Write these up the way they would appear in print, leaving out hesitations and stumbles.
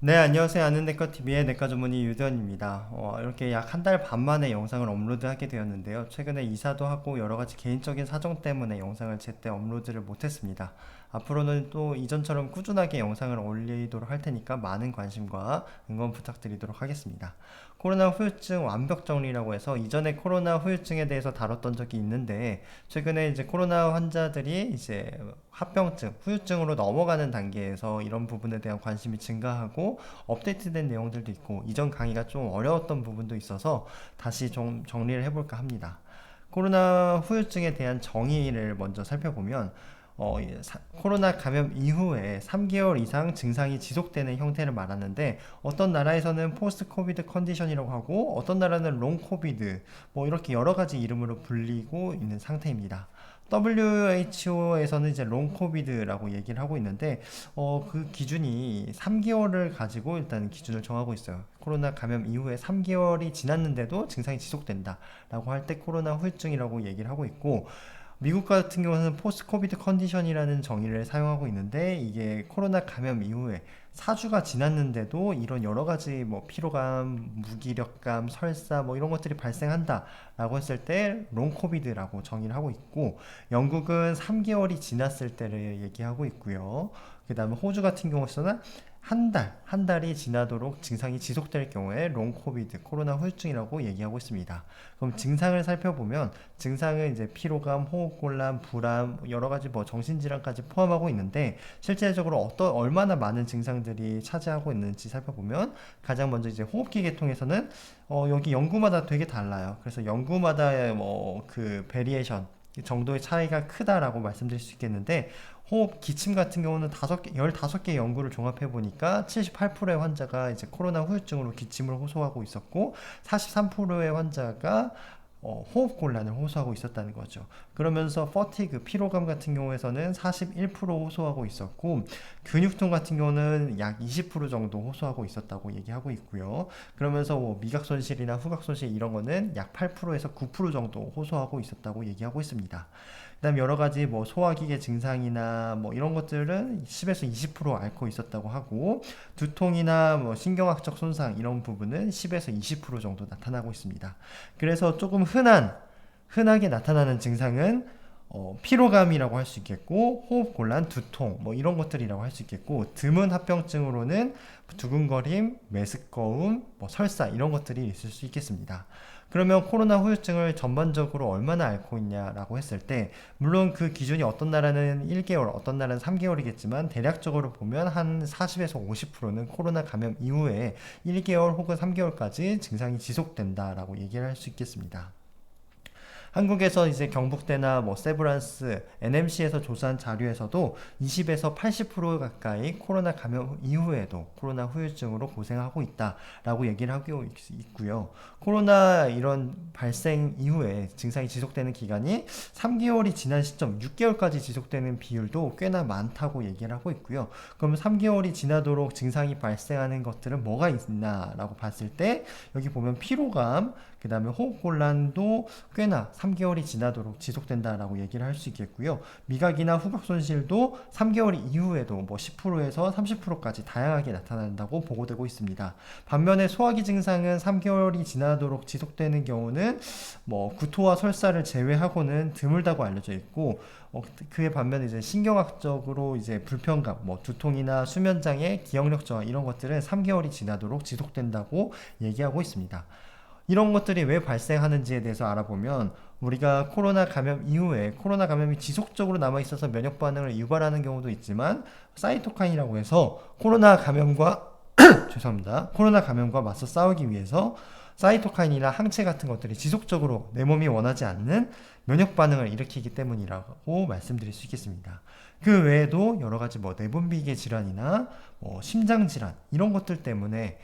네, 안녕하세요. 아는내과TV의 내과 전문의 유대원입니다. 이렇게 약 한 달 반 만에 영상을 업로드하게 되었는데요. 최근에 이사도 하고 여러 가지 개인적인 사정 때문에 영상을 제때 업로드를 못했습니다. 앞으로는 또 이전처럼 꾸준하게 영상을 올리도록 할 테니까 많은 관심과 응원 부탁드리도록 하겠습니다. 코로나 후유증 완벽 정리라고 해서 이전에 코로나 후유증에 대해서 다뤘던 적이 있는데 최근에 이제 코로나 환자들이 이제 합병증, 후유증으로 넘어가는 단계에서 이런 부분에 대한 관심이 증가하고 업데이트된 내용들도 있고 이전 강의가 좀 어려웠던 부분도 있어서 다시 좀 정리를 해볼까 합니다. 코로나 후유증에 대한 정의를 먼저 살펴보면 코로나 감염 이후에 3개월 이상 증상이 지속되는 형태를 말하는데 어떤 나라에서는 포스트 코비드 컨디션이라고 하고 어떤 나라는 롱 코비드 뭐 이렇게 여러 가지 이름으로 불리고 있는 상태입니다. WHO에서는 이제 롱 코비드라고 얘기를 하고 있는데 그 기준이 3개월을 가지고 일단 기준을 정하고 있어요. 코로나 감염 이후에 3개월이 지났는데도 증상이 지속된다라고 할 때 코로나 후유증이라고 얘기를 하고 있고 미국 같은 경우는 포스트 코비드 컨디션이라는 정의를 사용하고 있는데 이게 코로나 감염 이후에 4주가 지났는데도 이런 여러 가지 뭐 피로감, 무기력감, 설사 뭐 이런 것들이 발생한다라고 했을 때 롱코비드라고 정의를 하고 있고 영국은 3개월이 지났을 때를 얘기하고 있고요. 그다음에 호주 같은 경우에는 한 달이 지나도록 증상이 지속될 경우에 롱 코비드, 코로나 후유증이라고 얘기하고 있습니다. 그럼 증상을 살펴보면 증상은 이제 피로감, 호흡곤란, 불안, 여러 가지 뭐 정신질환까지 포함하고 있는데 실제적으로 얼마나 많은 증상들이 차지하고 있는지 살펴보면 가장 먼저 이제 호흡기 계통에서는 여기 연구마다 되게 달라요. 그래서 연구마다 뭐 그 베리에이션 정도의 차이가 크다라고 말씀드릴 수 있겠는데 호흡 기침 같은 경우는 15개 연구를 종합해 보니까 78%의 환자가 이제 코로나 후유증으로 기침을 호소하고 있었고 43%의 환자가 호흡 곤란을 호소하고 있었다는 거죠. 그러면서 퍼티그, 피로감 같은 경우에서는 41% 호소하고 있었고 근육통 같은 경우는 약 20% 정도 호소하고 있었다고 얘기하고 있고요. 그러면서 뭐 미각 손실이나 후각 손실 이런 거는 약 8%에서 9% 정도 호소하고 있었다고 얘기하고 있습니다. 그다음 여러 가지 뭐 소화기계 증상이나 뭐 이런 것들은 10에서 20% 앓고 있었다고 하고 두통이나 뭐 신경학적 손상 이런 부분은 10에서 20% 정도 나타나고 있습니다. 그래서 조금 흔하게 나타나는 증상은 피로감이라고 할 수 있겠고 호흡곤란, 두통 뭐 이런 것들이라고 할 수 있겠고 드문 합병증으로는 두근거림, 메스꺼움, 뭐 설사 이런 것들이 있을 수 있겠습니다. 그러면 코로나 후유증을 전반적으로 얼마나 앓고 있냐라고 했을 때 물론 그 기준이 어떤 나라는 1개월, 어떤 나라는 3개월이겠지만 대략적으로 보면 한 40에서 50%는 코로나 감염 이후에 1개월 혹은 3개월까지 증상이 지속된다라고 얘기를 할 수 있겠습니다. 한국에서 이제 경북대나 뭐 세브란스, NMC에서 조사한 자료에서도 20에서 80% 가까이 코로나 감염 이후에도 코로나 후유증으로 고생하고 있다라고 얘기를 하고 있고요. 코로나 이런 발생 이후에 증상이 지속되는 기간이 3개월이 지난 시점, 6개월까지 지속되는 비율도 꽤나 많다고 얘기를 하고 있고요. 그럼 3개월이 지나도록 증상이 발생하는 것들은 뭐가 있나라고 봤을 때 여기 보면 피로감, 그 다음에 호흡곤란도 꽤나 3개월이 지나도록 지속된다라고 얘기를 할 수 있겠고요. 미각이나 후각 손실도 3개월 이후에도 뭐 10%에서 30%까지 다양하게 나타난다고 보고되고 있습니다. 반면에 소화기 증상은 3개월이 지나도록 지속되는 경우는 뭐 구토와 설사를 제외하고는 드물다고 알려져 있고 그에 반면에 이제 신경학적으로 이제 불편감, 뭐 두통이나 수면장애, 기억력 저하 이런 것들은 3개월이 지나도록 지속된다고 얘기하고 있습니다. 이런 것들이 왜 발생하는지에 대해서 알아보면 우리가 코로나 감염 이후에 코로나 감염이 지속적으로 남아있어서 면역 반응을 유발하는 경우도 있지만 사이토카인이라고 해서 코로나 감염과 죄송합니다. 코로나 감염과 맞서 싸우기 위해서 사이토카인이나 항체 같은 것들이 지속적으로 내 몸이 원하지 않는 면역 반응을 일으키기 때문이라고 말씀드릴 수 있겠습니다. 그 외에도 여러 가지 뭐 내분비계 질환이나 뭐 심장 질환 이런 것들 때문에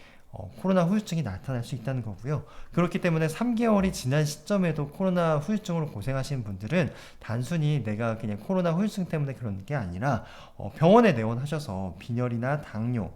코로나 후유증이 나타날 수 있다는 거고요. 그렇기 때문에 3개월이 지난 시점에도 코로나 후유증으로 고생하시는 분들은 단순히 내가 그냥 코로나 후유증 때문에 그런 게 아니라 병원에 내원하셔서 빈혈이나 당뇨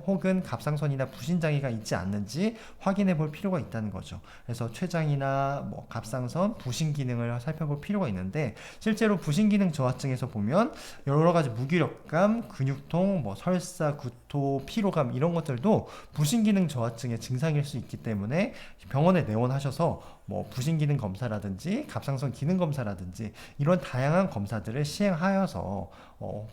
혹은 갑상선이나 부신장애가 있지 않는지 확인해 볼 필요가 있다는 거죠. 그래서 췌장이나 뭐 갑상선, 부신 기능을 살펴볼 필요가 있는데 실제로 부신 기능 저하증에서 보면 여러 가지 무기력감, 근육통, 뭐 설사, 구토, 피로감 이런 것들도 부신 기능 저하증의 증상일 수 있기 때문에 병원에 내원하셔서 뭐 부신 기능 검사라든지 갑상선 기능 검사라든지 이런 다양한 검사들을 시행하여서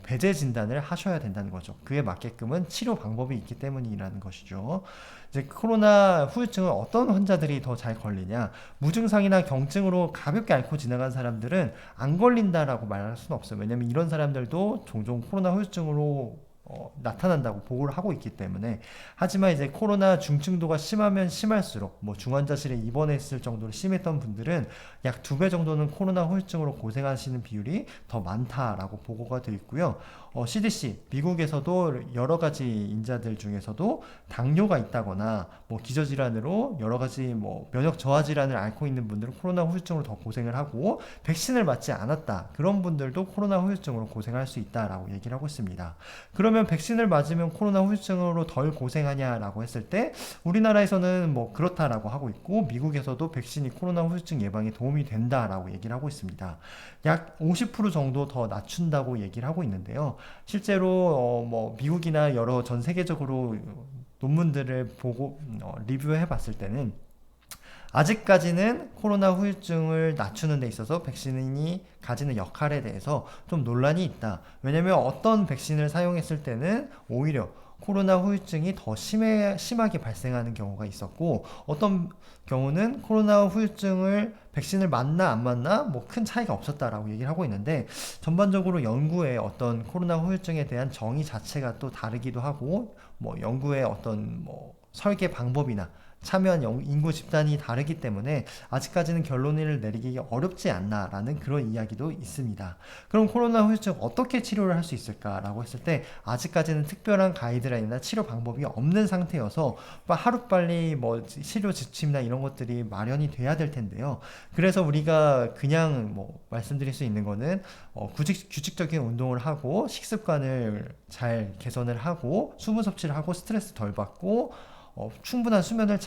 배제 진단을 하셔야 된다는 거죠. 그에 맞게끔은 치료 방법이 있기 때문이라는 것이죠. 이제 코로나 후유증은 어떤 환자들이 더 잘 걸리냐? 무증상이나 경증으로 가볍게 앓고 지나간 사람들은 안 걸린다라고 말할 수는 없어요. 왜냐면 이런 사람들도 종종 코로나 후유증으로 나타난다고 보고를 하고 있기 때문에. 하지만 이제 코로나 중증도가 심하면 심할수록 뭐 중환자실에 입원했을 정도로 심했던 분들은 약 2배 정도는 코로나 후유증으로 고생하시는 비율이 더 많다라고 보고가 되어 있고요. CDC 미국에서도 여러 가지 인자들 중에서도 당뇨가 있다거나 뭐 기저질환으로 여러 가지 뭐 면역 저하 질환을 앓고 있는 분들은 코로나 후유증으로 더 고생을 하고 백신을 맞지 않았다 그런 분들도 코로나 후유증으로 고생할 수 있다라고 얘기를 하고 있습니다. 그러면 백신을 맞으면 코로나 후유증으로 덜 고생하냐라고 했을 때 우리나라에서는 뭐 그렇다라고 하고 있고 미국에서도 백신이 코로나 후유증 예방에 도움이 된다라고 얘기를 하고 있습니다. 약 50% 정도 더 낮춘다고 얘기를 하고 있는데요. 실제로 뭐 미국이나 여러 전 세계적으로 논문들을 보고 리뷰해 봤을 때는 아직까지는 코로나 후유증을 낮추는 데 있어서 백신이 가지는 역할에 대해서 좀 논란이 있다. 왜냐면 어떤 백신을 사용했을 때는 오히려 코로나 후유증이 더 심하게 발생하는 경우가 있었고 어떤 경우는 코로나 후유증을 백신을 맞나 안 맞나 뭐 큰 차이가 없었다라고 얘기를 하고 있는데 전반적으로 연구의 어떤 코로나 후유증에 대한 정의 자체가 또 다르기도 하고 뭐 연구의 어떤 뭐 설계 방법이나 참여한 인구 집단이 다르기 때문에 아직까지는 결론을 내리기 어렵지 않나라는 그런 이야기도 있습니다. 그럼 코로나 후유증 어떻게 치료를 할 수 있을까라고 했을 때 아직까지는 특별한 가이드라인이나 치료 방법이 없는 상태여서 하루빨리 뭐 치료 지침이나 이런 것들이 마련이 돼야 될 텐데요. 그래서 우리가 그냥 뭐 말씀드릴 수 있는 거는 규칙적인 운동을 하고 식습관을 잘 개선을 하고 수분 섭취를 하고 스트레스 덜 받고 충분한 수면을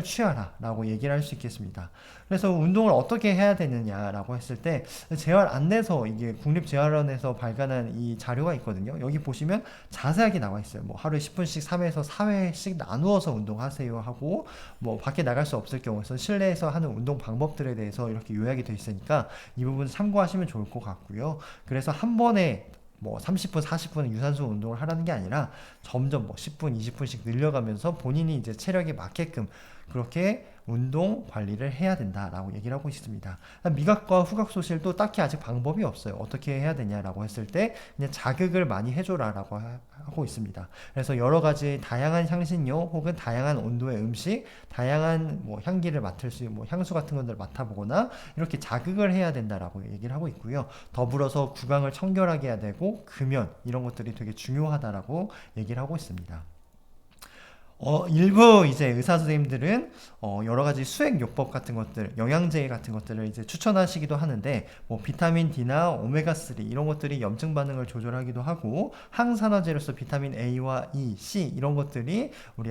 취하라 라고 얘기를 할 수 있겠습니다. 그래서 운동을 어떻게 해야 되느냐라고 했을 때 재활 안내서 이게 국립재활원에서 발간한 이 자료가 있거든요. 여기 보시면 자세하게 나와 있어요. 뭐 하루에 10분씩 3회에서 4회씩 나누어서 운동하세요 하고 뭐 밖에 나갈 수 없을 경우에는 실내에서 하는 운동 방법들에 대해서 이렇게 요약이 되어 있으니까 이 부분 참고하시면 좋을 것 같고요. 그래서 한 번에 뭐 30분, 40분 유산소 운동을 하라는 게 아니라 점점 뭐 10분, 20분씩 늘려가면서 본인이 이제 체력에 맞게끔 그렇게 운동 관리를 해야 된다라고 얘기를 하고 있습니다. 미각과 후각 소실도 딱히 아직 방법이 없어요. 어떻게 해야 되냐라고 했을 때 그냥 자극을 많이 해줘라라고 하고 있습니다. 그래서 여러 가지 다양한 향신료 혹은 다양한 온도의 음식, 다양한 뭐 향기를 맡을 수 있는 뭐 향수 같은 것들을 맡아보거나 이렇게 자극을 해야 된다라고 얘기를 하고 있고요. 더불어서 구강을 청결하게 해야 되고 금연 이런 것들이 되게 중요하다라고 얘기를 하고 있습니다. 일부 이제 의사 선생님들은 여러 가지 수액 요법 같은 것들, 영양제 같은 것들을 이제 추천하시기도 하는데, 뭐 비타민 D나 오메가3 이런 것들이 염증 반응을 조절하기도 하고, 항산화제로서 비타민 A와 E, C 이런 것들이 우리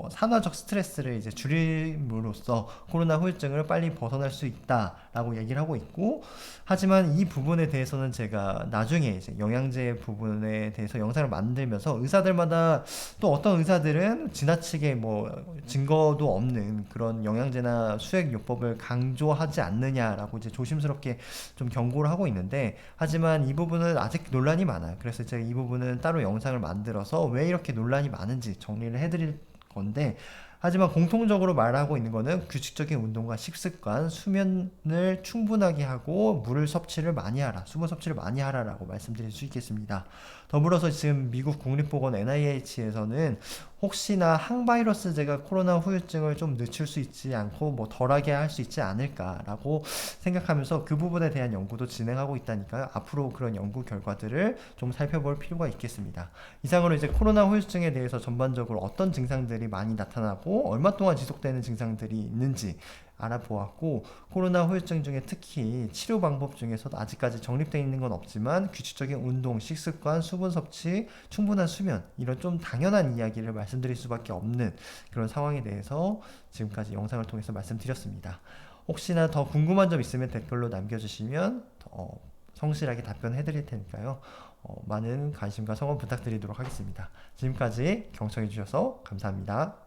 산화적 스트레스를 이제 줄임으로써 코로나 후유증을 빨리 벗어날 수 있다라고 얘기를 하고 있고, 하지만 이 부분에 대해서는 제가 나중에 이제 영양제 부분에 대해서 영상을 만들면서 의사들마다 또 어떤 의사들은 지나치게 뭐 증거도 없는 그런 영양제나 수액요법을 강조하지 않느냐라고 이제 조심스럽게 좀 경고를 하고 있는데, 하지만 이 부분은 아직 논란이 많아요. 그래서 제가 이 부분은 따로 영상을 만들어서 왜 이렇게 논란이 많은지 정리를 해드릴 건데, 하지만 공통적으로 말하고 있는 거는 규칙적인 운동과 식습관, 수면을 충분하게 하고 물을 섭취를 많이 하라, 수분 섭취를 많이 하라라고 말씀드릴 수 있겠습니다. 더불어서 지금 미국 국립보건 NIH에서는 혹시나 항바이러스제가 코로나 후유증을 좀 늦출 수 있지 않고 뭐 덜하게 할 수 있지 않을까라고 생각하면서 그 부분에 대한 연구도 진행하고 있다니까요. 앞으로 그런 연구 결과들을 좀 살펴볼 필요가 있겠습니다. 이상으로 이제 코로나 후유증에 대해서 전반적으로 어떤 증상들이 많이 나타나고 얼마 동안 지속되는 증상들이 있는지 알아보았고, 코로나 후유증 중에 특히 치료 방법 중에서도 아직까지 정립되어 있는 건 없지만 규칙적인 운동, 식습관, 수분 섭취, 충분한 수면, 이런 좀 당연한 이야기를 말씀드릴 수밖에 없는 그런 상황에 대해서 지금까지 영상을 통해서 말씀드렸습니다. 혹시나 더 궁금한 점 있으면 댓글로 남겨주시면 더 성실하게 답변해 드릴 테니까요. 많은 관심과 성원 부탁드리도록 하겠습니다. 지금까지 경청해 주셔서 감사합니다.